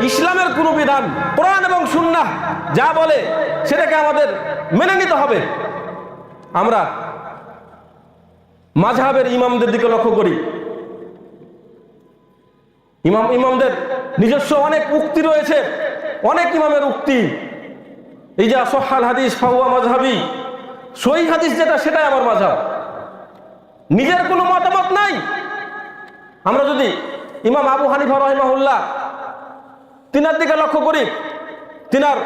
ইসলামের কোনো বিধান কোরআন এবং সুন্নাহ যা বলে সেটাকে আমাদের মেনে নিতে হবে। আমরা মাযহাবের ইমামদের দিকে লক্ষ্য করি, ইমামদের নিজস্ব অনেক উক্তি রয়েছে, অনেক ইমামের উক্তি। এই যে সহিহ হাদিস ফাহুয়া মাযহাবি, সহিহ হাদিস যেটা সেটাই আমার মাযহাব, নিজের কোনো মতামত নাই। আমরা যদি ইমাম আবু হানিফা রাহিমাহুল্লাহ তিনার দিকে লক্ষ্য করি, তিনার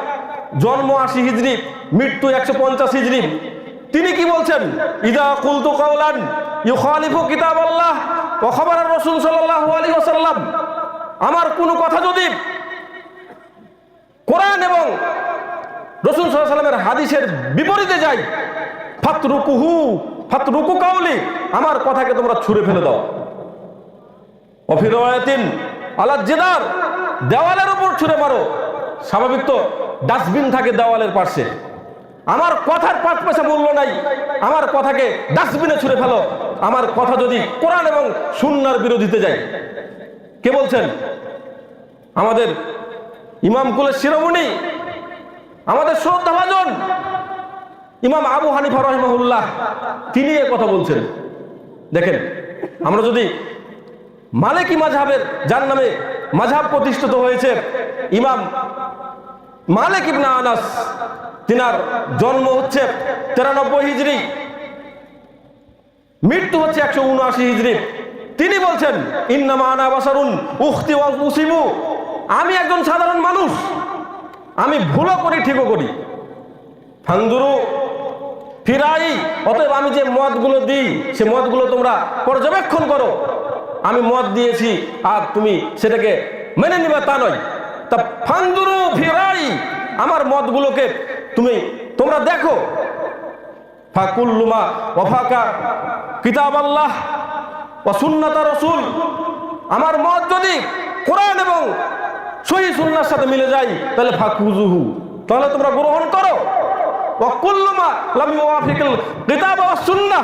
জন্ম 80 হিজরি, মৃত্যু 150 হিজরি। তিনি কি বলছেন? ইদা কুলতু কাওলান ইউখালিফু কিতাবাল্লাহ ওয়া খাবারার রাসূল সাল্লাল্লাহু আলাইহি ওয়াসাল্লাম, আমার কোনো কথা যদি কোরআন এবং রাসূল সাল্লাল্লাহু আলাইহি ওয়াসাল্লামের হাদিসের বিপরীতে যায়, ফাতরুকু কাওলি, আমার কথাকে তোমরা ছুঁড়ে ফেলে দাও। ওয়া ফি রাওয়ায়াতিন আলা জিদার, দেওয়ালের উপর ছুঁড়ে মারো। স্বাভাবিক তো ডাস্টবিন থাকে দেওয়ালের পাশে, আমার কথার 5 পয়সা মূল্য নাই, আমার কথাকে ডাস্টবিনে ছুঁড়ে ফেলো আমার কথা যদি কোরআন এবং সুন্নাহর বিরোধিতে যায়। কে বলছেন? আমাদের ইমাম কুলের শিরোমণি, আমাদের শ্রদ্ধাভাজন ইমাম আবু হানিফা রাহিমাহুল্লাহ, তিনি এ কথা বলছেন। দেখেন, আমরা যদি মালিকি মাযহাবের, যার নামে মাযহাব প্রতিষ্ঠিত হয়েছে, ইমাম মালিক ইবনে আনাস, তিনার জন্ম হচ্ছে 93 হিজরি, মৃত্যু হচ্ছে 179 হিজরি। তিনি বলছেন ইন্নামা আনা বাশারুন উখতি ওয়া উসিমু, আমি একজন সাধারণ মানুষ, আমি ভুলও করি ঠিকও করি। ফানজুরু ফিরাই, অতএব আমি যে মতগুলো দিই সে মতগুলো তোমরা পর্যবেক্ষণ করো। আমি মত দিয়েছি আর তুমি সেটাকে মেনে নিবা তা নয়। তা ফানজুরু ফিরাই, আমার মতগুলোকে তোমরা দেখো। ফাকুল্লুমা ওয়াফাকা কিতাবাল্লাহ ওয়া সুন্নাত রাসূল, আমার মত যদি কোরআন এবং সহিহ সুন্নাহর সাথে মিলে যায় তাহলে ফাকুজুহু, তাহলে তোমরা গ্রহণ করো। ওয়া কুল্লুমা লাম ইউওয়াফিকুল কিতাব ওয়া সুন্নাহ,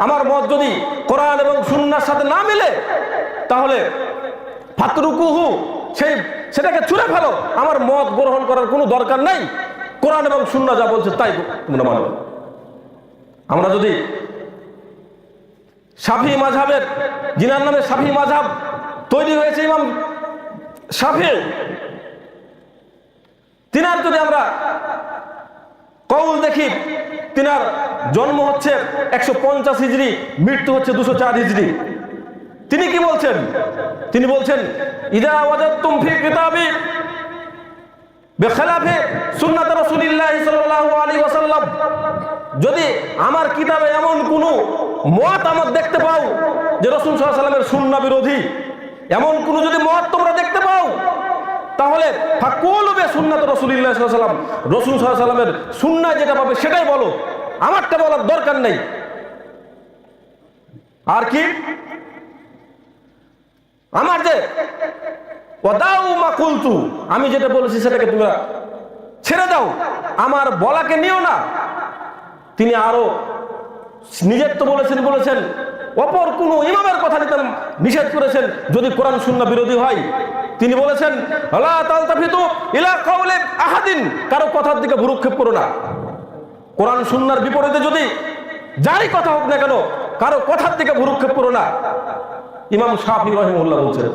আমার মত যদি কোরআন এবং সুন্নাহর সাথে না মিলে তাহলে ফাতরুকুহু, সেটাকে ছুঁড়ে ফেলো, আমার মত গ্রহণ করার কোনো দরকার নাই, কোরআন এবং সুন্নাহ যা বলছে তাই তোমরা মানো। আমরা যদি শাফিঈ মাযহাবের, যিনার নামে শাফিঈ মাযহাব তৈরি হয়েছে ইমাম শাফিঈ, তিনার যদি আমরা কওল দেখি, তিনার জন্ম হচ্ছে 150 হিজরি, মৃত্যু হচ্ছে 204 হিজরি। তিনি কি বলছেন? তিনি বলছেন ইদা ওয়াজাদতুম ফি কিতাবি বিখিলাফি সুন্নাত রাসূলিল্লাহ সাল্লাল্লাহু আলাইহি ওয়াসাল্লাম, যদি আমার কিতাবে এমন কোনো মত দেখতে পাও যে রাসূল সাল্লাল্লাহু আলাইহি ওয়াসাল্লামের সুন্নাহ বিরোধী, এমন কোনো যদি মত তোমরা দেখতে পাও, তাহলে ফাকুলু বিসুন্নাত রাসূলিল্লাহ সাল্লাল্লাহু আলাইহি ওয়াসাল্লাম, রাসূল সাল্লাল্লাহু আলাইহি ওয়াসাল্লামের সুন্নাহ যেটা পাবে সেটাই বলো, আমারটা বলার দরকার নেই। আর কি আমার যে ওয়াদাউ মা কুলতু, আমি যেটা বলেছি সেটাকে তোমরা ছেড়ে দাও, আমার বলাকে নিও না। তিনি আরো নিজের তো বলেছেন অপর কোন ইমামের কথা নিতে নিষেধ করেছেন যদি কোরআন সুন্নাহ বিরোধী হয়। তিনি বলেছেন লা তালতাফিতু ইলা কাওলি আহাদিন, কারো কথার দিকে ভ্রুক্ষেপ করো না। কোরআন সুন্নাহর বিপরীতে যদি যাই কথা হোক না কেন, কারো কথার দিকে ভ্রুক্ষেপ করো না। ইমাম শাফিঈ রাহিমাহুল্লাহ বলছেন,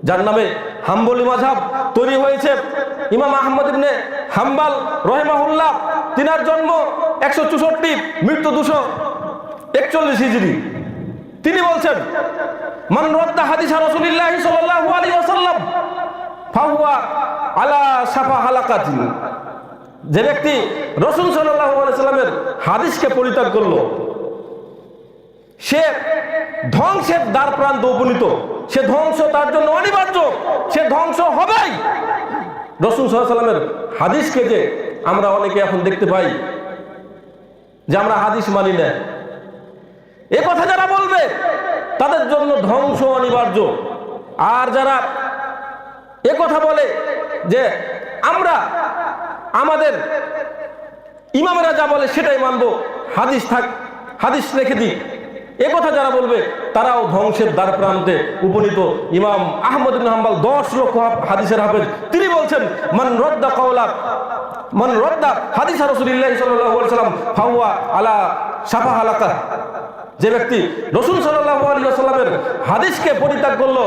যার নামে হাম্বলি মাযহাব তৈরি হয়েছে, ইমাম আহমদ ইবনে হাম্বল রাহিমাহুল্লাহ, তিনার জন্ম 164, মৃত্যু 241 হিজরি। তিনি বলছেন মান রাদ্দা হাদিস রাসূলিল্লাহ সাল্লাল্লাহু আলাইহি ওয়াসাল্লাম ফাহুয়া আলা শাফা হালাকাতিন, যে ব্যক্তি রাসূল সাল্লাল্লাহু আলাইহি ওয়াসাল্লামের হাদিসকে পরিত্যাগ করলো সে ধ্বংসের দ্বার প্রান্তে উপনীত, সে ধ্বংস তার জন্য অনিবার্য, সে ধ্বংস হবেই। রাসূল সাল্লাল্লাহু আলাইহি ওয়াসাল্লামের হাদিসকে যে আমরা অনেকে এখন দেখতে পাই যে আমরা হাদিস মানি না, এ কথা যারা বলবে তাদের জন্য ধ্বংস অনিবার্য। আর যারা এ কথা বলে যে আমরা আমাদের ইমামেরা যা বলে সেটাই মানবো, হাদিস রেখে দিই, এ কথা যারা বলবে তারাও ধ্বংসের দ্বার প্রান্তে উপনীত। ইমাম আহমদ ইবনে হাম্বল 10 লক্ষ হাদিসের হাফেজ, তিনি বলছেন মান রদ্দা হাদিস রাসূলুল্লাহ সাল্লাল্লাহু আলাইহি ওয়াসাল্লাম ফাহুয়া আলা শাফা হালাকা। যে ব্যক্তি রাসূল সাল্লাল্লাহু আলাইহি ওয়াসাল্লামের হাদিসকে পরিত্যাগ করলো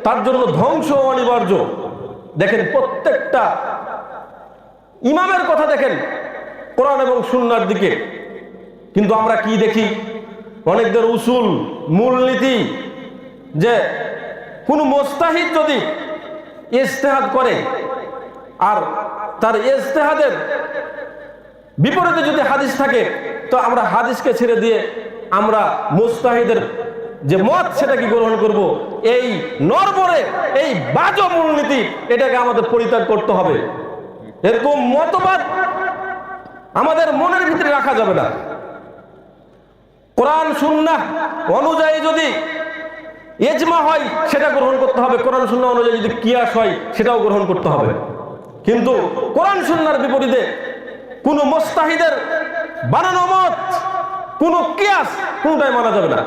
তার জন্য ধ্বংস অনিবার্য। দেখেন প্রত্যেকটা ইমামের কথা দেখেন কোরআন এবং সুন্নাহর দিকে, কিন্তু আমরা কি দেখি? অনেকদের উসুল মূলনীতি যে কোন মুস্তাহিদ যদি ইজতিহাদ করে আর তার ইজতিহাদের বিপরীতে যদি হাদিস থাকে, তো আমরা হাদিসকে ছেড়ে দিয়ে আমরা মুস্তাহিদের যে মত সেটাকে গ্রহণ করব। এই নরবরে এই বাজে মূলনীতি এটাকে আমাদের পরিত্যাগ করতে হবে। এরকম মতবাদ আমাদের মনের ভিতরে রাখা যাবে না। কোরআন সুন্নাহ অনুযায়ী যদি ইজমা হয় সেটা গ্রহণ করতে হবে, কোরআন সুন্নাহ অনুযায়ী যদি কিয়াস হয় সেটাও গ্রহণ করতে হবে। কিন্তু কোরআন সুন্নাহর বিপরীতে কোন মুস্তাহিদের বানানো মত, কোন কিয়াস কোনটাই মানা যাবে না।